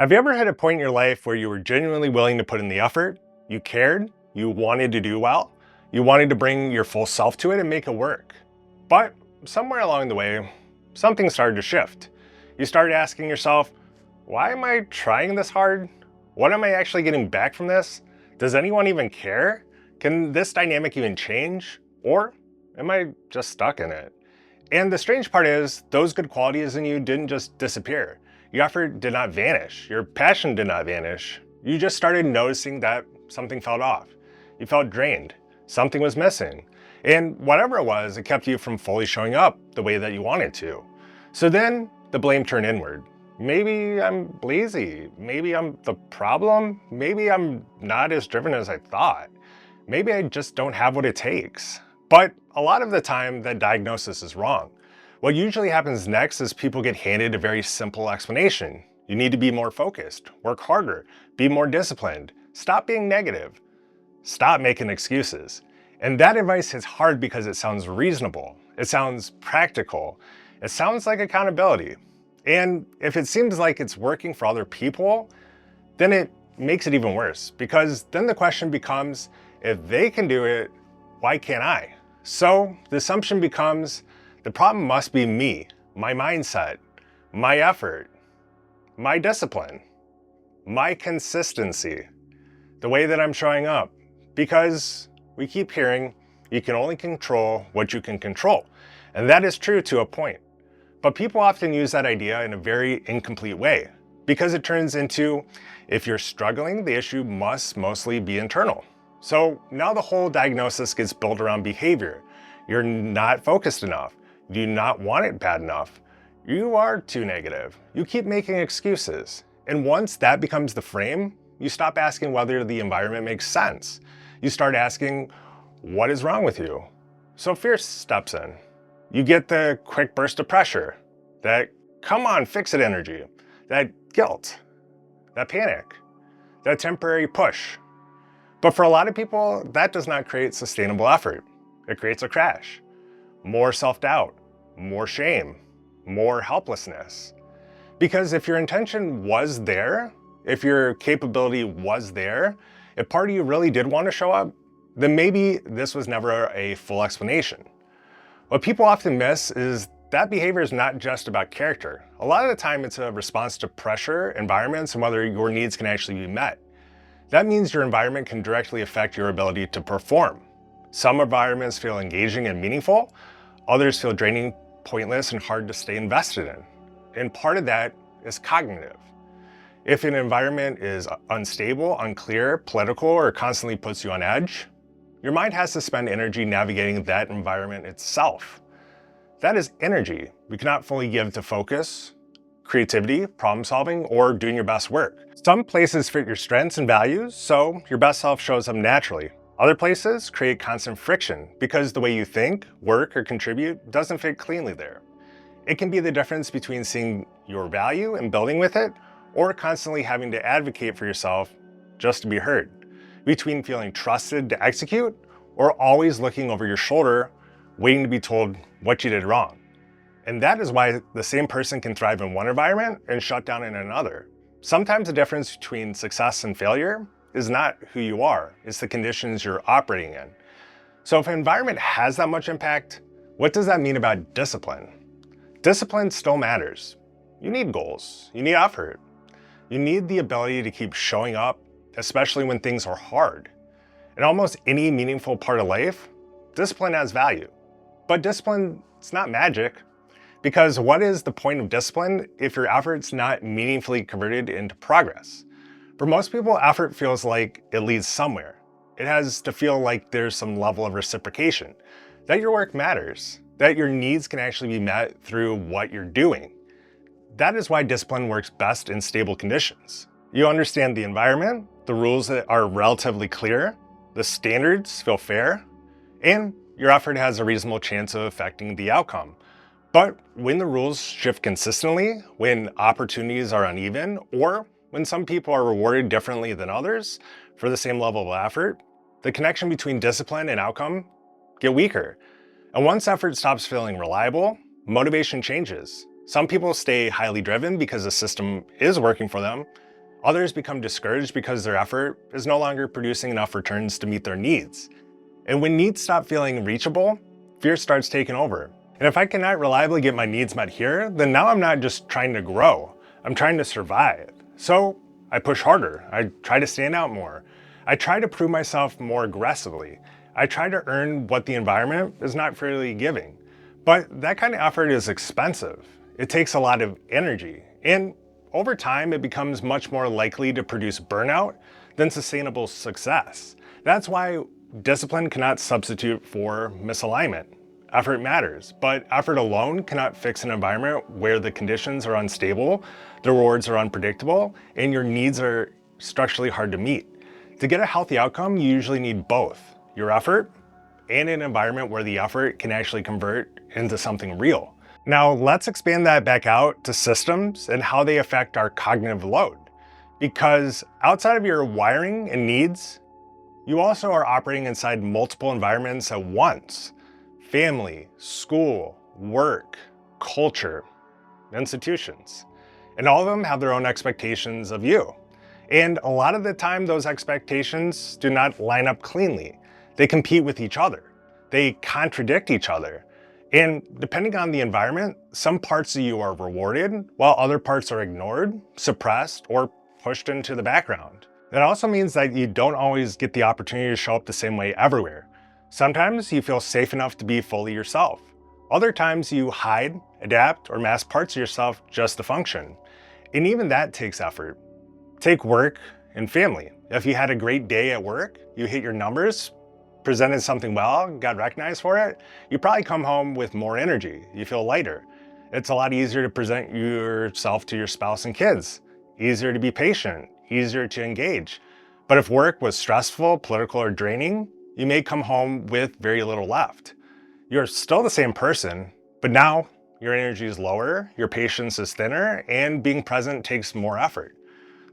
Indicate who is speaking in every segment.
Speaker 1: Have you ever had a point in your life where you were genuinely willing to put in the effort? You cared, you wanted to do well, you wanted to bring your full self to it and make it work. But somewhere along the way, something started to shift. You started asking yourself, why am I trying this hard? What am I actually getting back from this? Does anyone even care? Can this dynamic even change? Or am I just stuck in it? And the strange part is, those good qualities in you didn't just disappear. Your effort did not vanish. Your passion did not vanish. You just started noticing that something felt off. You felt drained. Something was missing. And whatever it was, it kept you from fully showing up the way that you wanted to. So then the blame turned inward. Maybe I'm lazy. Maybe I'm the problem. Maybe I'm not as driven as I thought. Maybe I just don't have what it takes. But a lot of the time, that diagnosis is wrong. What usually happens next is people get handed a very simple explanation. You need to be more focused, work harder, be more disciplined, stop being negative, stop making excuses. And that advice hits hard because it sounds reasonable, it sounds practical, it sounds like accountability. And if it seems like it's working for other people, then it makes it even worse, because then the question becomes, if they can do it, why can't I? So the assumption becomes, the problem must be me, my mindset, my effort, my discipline, my consistency, the way that I'm showing up. Because we keep hearing, you can only control what you can control. And that is true to a point. But people often use that idea in a very incomplete way, because it turns into, if you're struggling, the issue must mostly be internal. So now the whole diagnosis gets built around behavior. You're not focused enough. You do not want it bad enough. You are too negative. You keep making excuses. And once that becomes the frame, you stop asking whether the environment makes sense. You start asking, what is wrong with you? So fear steps in. You get the quick burst of pressure, that come on, fix it energy, that guilt, that panic, that temporary push. But for a lot of people, that does not create sustainable effort. It creates a crash. More self-doubt, more shame, more helplessness. Because if your intention was there, if your capability was there, if part of you really did want to show up, then maybe this was never a full explanation. What people often miss is that behavior is not just about character. A lot of the time it's a response to pressure, environments, and whether your needs can actually be met. That means your environment can directly affect your ability to perform. Some environments feel engaging and meaningful, others feel draining, pointless, and hard to stay invested in. And part of that is cognitive. If an environment is unstable, unclear, political, or constantly puts you on edge, your mind has to spend energy navigating that environment itself. That is energy we cannot fully give to focus, creativity, problem solving, or doing your best work. Some places fit your strengths and values, so your best self shows up naturally. Other places create constant friction because the way you think, work, or contribute doesn't fit cleanly there. It can be the difference between seeing your value and building with it, or constantly having to advocate for yourself just to be heard. Between feeling trusted to execute, or always looking over your shoulder, waiting to be told what you did wrong. And that is why the same person can thrive in one environment and shut down in another. Sometimes the difference between success and failure is not who you are, it's the conditions you're operating in. So if an environment has that much impact, what does that mean about discipline? Discipline still matters. You need goals, you need effort. You need the ability to keep showing up, especially when things are hard. In almost any meaningful part of life, discipline has value. But discipline, it's not magic. Because what is the point of discipline if your effort's not meaningfully converted into progress? For most people, effort feels like it leads somewhere. It has to feel like there's some level of reciprocation, that your work matters, that your needs can actually be met through what you're doing. That is why discipline works best in stable conditions. You understand the environment, the rules that are relatively clear, the standards feel fair, and your effort has a reasonable chance of affecting the outcome. But when the rules shift consistently, when opportunities are uneven, or when some people are rewarded differently than others for the same level of effort, the connection between discipline and outcome get weaker. And once effort stops feeling reliable, motivation changes. Some people stay highly driven because the system is working for them, Others become discouraged because their effort is no longer producing enough returns to meet their needs. And when needs stop feeling reachable, fear starts taking over. And if I cannot reliably get my needs met here, then now I'm not just trying to grow, I'm trying to survive. So I push harder, I try to stand out more, I try to prove myself more aggressively, I try to earn what the environment is not freely giving. But that kind of effort is expensive. It takes a lot of energy, and over time it becomes much more likely to produce burnout than sustainable success. That's why discipline cannot substitute for misalignment. Effort matters, but effort alone cannot fix an environment where the conditions are unstable, the rewards are unpredictable, and your needs are structurally hard to meet. To get a healthy outcome, you usually need both your effort and an environment where the effort can actually convert into something real. Now, let's expand that back out to systems and how they affect our cognitive load. Because outside of your wiring and needs, you also are operating inside multiple environments at once. Family, school, work, culture, institutions. And all of them have their own expectations of you. And a lot of the time, those expectations do not line up cleanly. They compete with each other. They contradict each other. And depending on the environment, some parts of you are rewarded, while other parts are ignored, suppressed, or pushed into the background. That also means that you don't always get the opportunity to show up the same way everywhere. Sometimes you feel safe enough to be fully yourself. Other times you hide, adapt, or mask parts of yourself just to function. And even that takes effort. Take work and family. If you had a great day at work, you hit your numbers, presented something well, got recognized for it, you probably come home with more energy. You feel lighter. It's a lot easier to present yourself to your spouse and kids. Easier to be patient, easier to engage. But if work was stressful, political, or draining, you may come home with very little left. You're still the same person, but now your energy is lower, your patience is thinner, and being present takes more effort.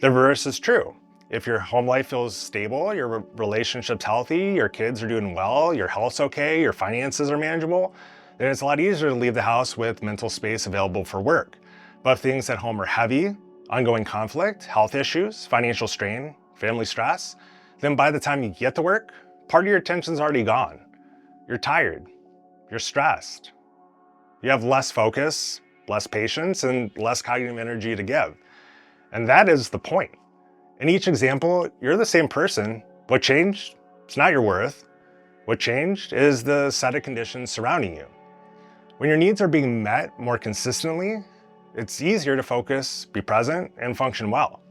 Speaker 1: The reverse is true. If your home life feels stable, your relationship's healthy, your kids are doing well, your health's okay, your finances are manageable, then it's a lot easier to leave the house with mental space available for work. But if things at home are heavy, ongoing conflict, health issues, financial strain, family stress, then by the time you get to work, part of your attention's already gone. You're tired, you're stressed, you have less focus, less patience, and less cognitive energy to give. And that is the point. In each example, you're the same person. What changed? It's not your worth. What changed is the set of conditions surrounding you. When your needs are being met more consistently, it's easier to focus, be present, and function well.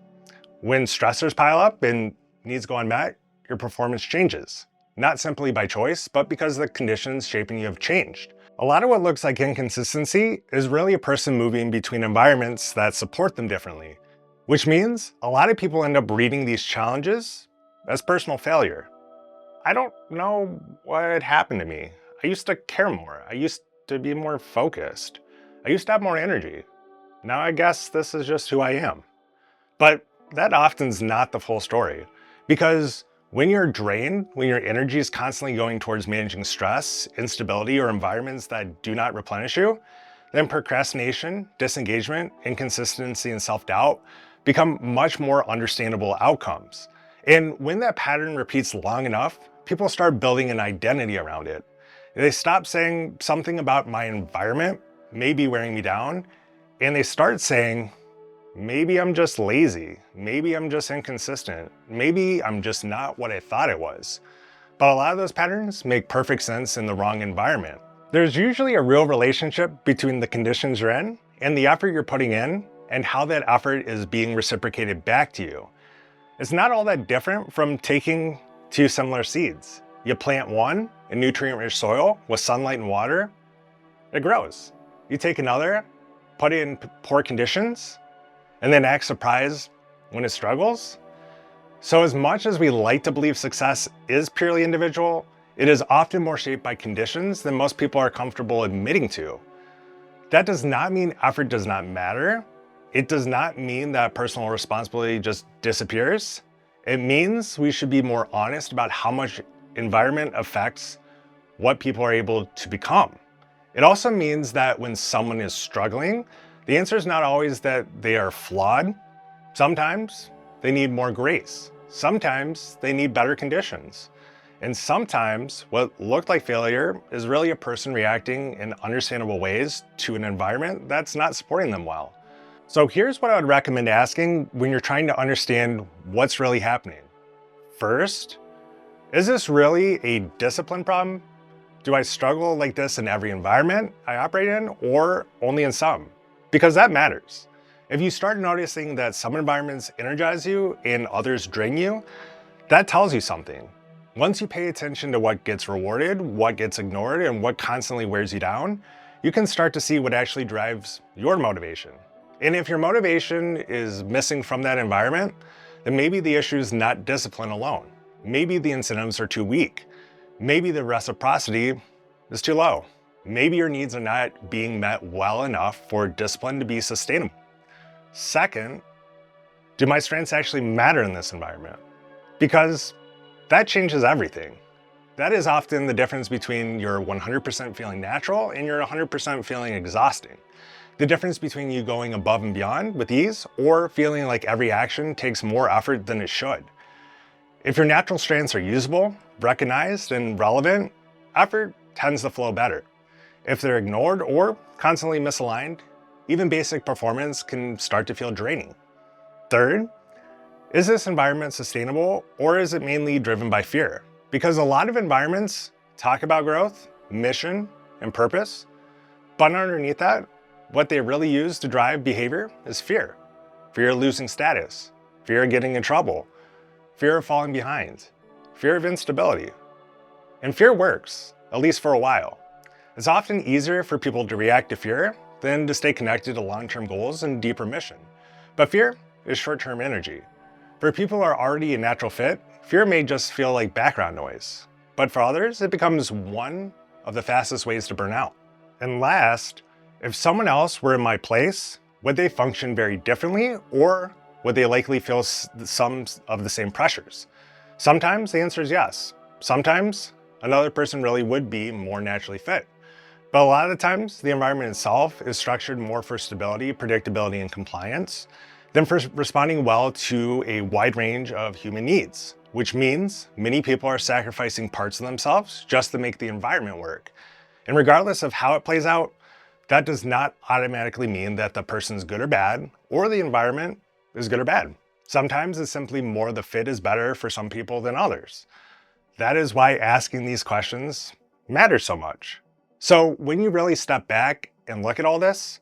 Speaker 1: When stressors pile up and needs go unmet, your performance changes. Not simply by choice, but because the conditions shaping you have changed. A lot of what looks like inconsistency is really a person moving between environments that support them differently. Which means a lot of people end up reading these challenges as personal failure. I don't know what happened to me. I used to care more. I used to be more focused. I used to have more energy. Now I guess this is just who I am. But that often's not the full story. Because when you're drained, when your energy is constantly going towards managing stress, instability, or environments that do not replenish you, then procrastination, disengagement, inconsistency, and self-doubt become much more understandable outcomes. And when that pattern repeats long enough, people start building an identity around it. They stop saying something about my environment may be wearing me down, and they start saying, maybe I'm just lazy, maybe I'm just inconsistent, maybe I'm just not what I thought it was. But a lot of those patterns make perfect sense in the wrong environment. There's usually a real relationship between the conditions you're in and the effort you're putting in and how that effort is being reciprocated back to you. It's not all that different from taking two similar seeds. You plant one in nutrient-rich soil with sunlight and water, it grows. You take another, put it in poor conditions, and then act surprised when it struggles. So as much as we like to believe success is purely individual, it is often more shaped by conditions than most people are comfortable admitting to. That does not mean effort does not matter. It does not mean that personal responsibility just disappears. It means we should be more honest about how much environment affects what people are able to become. It also means that when someone is struggling, the answer is not always that they are flawed. Sometimes they need more grace. Sometimes they need better conditions. And sometimes what looked like failure is really a person reacting in understandable ways to an environment that's not supporting them well. So here's what I would recommend asking when you're trying to understand what's really happening. First, is this really a discipline problem? Do I struggle like this in every environment I operate in, or only in some? Because that matters. If you start noticing that some environments energize you and others drain you, that tells you something. Once you pay attention to what gets rewarded, what gets ignored, and what constantly wears you down, you can start to see what actually drives your motivation. And if your motivation is missing from that environment, then maybe the issue is not discipline alone. Maybe the incentives are too weak. Maybe the reciprocity is too low. Maybe your needs are not being met well enough for discipline to be sustainable. Second, do my strengths actually matter in this environment? Because that changes everything. That is often the difference between your 100% feeling natural and your 100% feeling exhausting. The difference between you going above and beyond with ease or feeling like every action takes more effort than it should. If your natural strengths are usable, recognized, and relevant, effort tends to flow better. If they're ignored or constantly misaligned, even basic performance can start to feel draining. Third, is this environment sustainable or is it mainly driven by fear? Because a lot of environments talk about growth, mission, and purpose, but underneath that, what they really use to drive behavior is fear. Fear of losing status, fear of getting in trouble, fear of falling behind, fear of instability. And fear works, at least for a while. It's often easier for people to react to fear than to stay connected to long-term goals and deeper mission. But fear is short-term energy. For people who are already a natural fit, fear may just feel like background noise. But for others, it becomes one of the fastest ways to burn out. And last, if someone else were in my place, would they function very differently, or would they likely feel some of the same pressures? Sometimes the answer is yes. Sometimes another person really would be more naturally fit. But a lot of the times, the environment itself is structured more for stability, predictability, and compliance than for responding well to a wide range of human needs, which means many people are sacrificing parts of themselves just to make the environment work. And regardless of how it plays out, that does not automatically mean that the person's good or bad, or the environment is good or bad. Sometimes it's simply more the fit is better for some people than others. That is why asking these questions matters so much. So when you really step back and look at all this,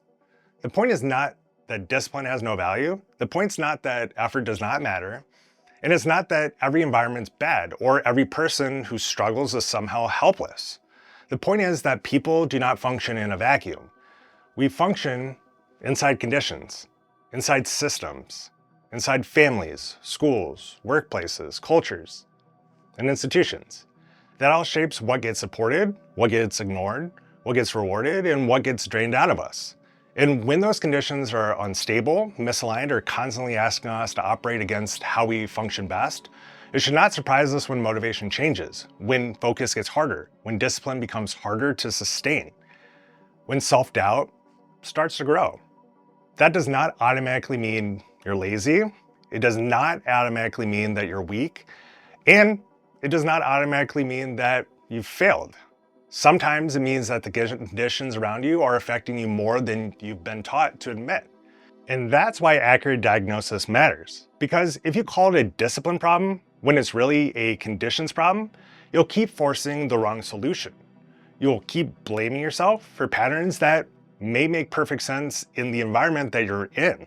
Speaker 1: the point is not that discipline has no value. The point's not that effort does not matter. And it's not that every environment's bad or every person who struggles is somehow helpless. The point is that people do not function in a vacuum. We function inside conditions, inside systems, inside families, schools, workplaces, cultures, and institutions. That all shapes what gets supported, what gets ignored, what gets rewarded, and what gets drained out of us. And when those conditions are unstable, misaligned, or constantly asking us to operate against how we function best, it should not surprise us when motivation changes, when focus gets harder, when discipline becomes harder to sustain, when self-doubt starts to grow. That does not automatically mean you're lazy. It does not automatically mean that you're weak. And it does not automatically mean that you've failed. Sometimes it means that the conditions around you are affecting you more than you've been taught to admit. And that's why accurate diagnosis matters. Because if you call it a discipline problem when it's really a conditions problem, you'll keep forcing the wrong solution. You'll keep blaming yourself for patterns that may make perfect sense in the environment that you're in.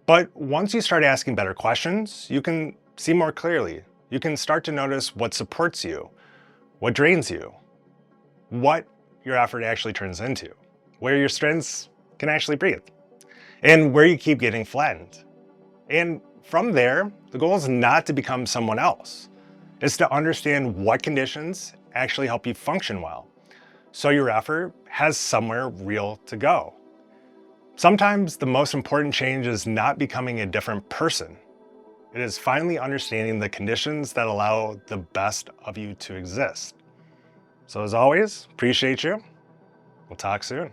Speaker 1: But once you start asking better questions, you can see more clearly. You can start to notice what supports you, what drains you, what your effort actually turns into, where your strengths can actually breathe, and where you keep getting flattened. And from there, the goal is not to become someone else. It's to understand what conditions actually help you function well, so your effort has somewhere real to go. Sometimes the most important change is not becoming a different person. It is finally understanding the conditions that allow the best of you to exist. So as always, appreciate you. We'll talk soon.